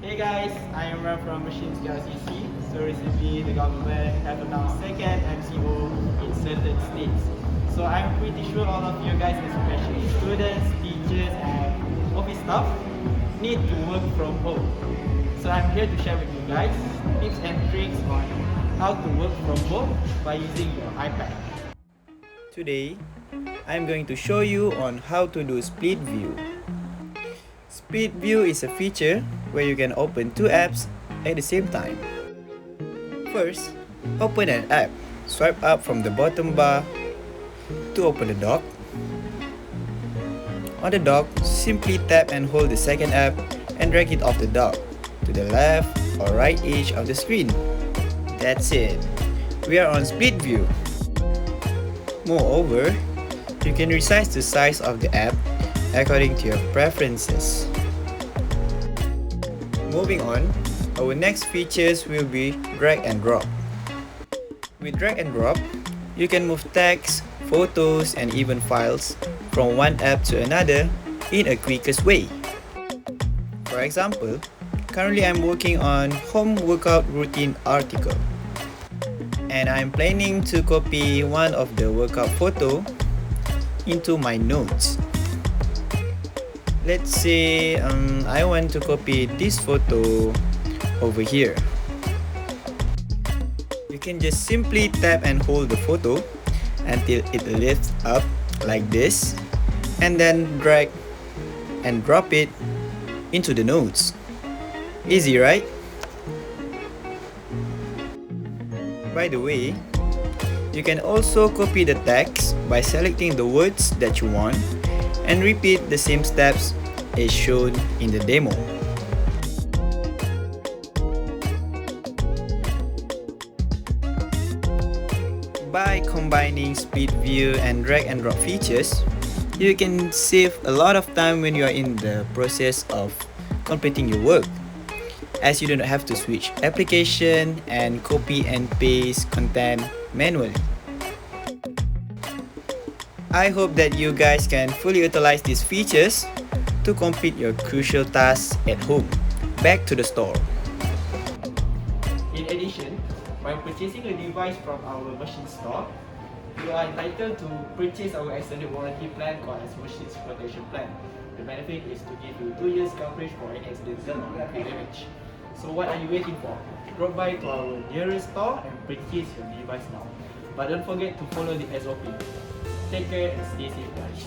Hey guys, I am Imran from Machines GLCC. So recently the government have announced second MCO in certain states. So I'm pretty sure all of you guys, especially students, teachers and office staff, need to work from home. So I'm here to share with you guys tips and tricks on how to work from home by using your iPad. Today, I'm going to show you on how to do split view. Split view is a feature where you can open two apps at the same time. First, open an app. Swipe up from the bottom bar to open the dock. On the dock, simply tap and hold the second app and drag it off the dock to the left or right edge of the screen. That's it. We are on split view. Moreover, you can resize the size of the app according to your preferences. Moving on, our next features will be drag and drop. With drag and drop, you can move text, photos, and even files from one app to another in a quickest way. For example, currently I'm working on home workout routine article, and I'm planning to copy one of the workout photo into my notes. Let's say I want to copy this photo over here. You can just simply tap and hold the photo until it lifts up like this, and then drag and drop it into the notes. Easy, right? By the way, you can also copy the text by selecting the words that you want and repeat the same steps as shown in the demo. By combining split view and drag and drop features, you can save a lot of time when you are in the process of completing your work, as you do not have to switch application and copy and paste content manually. I hope that you guys can fully utilize these features to complete your crucial tasks at home. Back to the store. In addition, by purchasing a device from our machine store, you are entitled to purchase our extended warranty plan called as Machines Protection Plan. The benefit is to give you 2 years coverage for any accidental or damage. So what are you waiting for? Drop by to our nearest store and purchase your device now. But don't forget to follow the SOP. Take care and stay safe guys.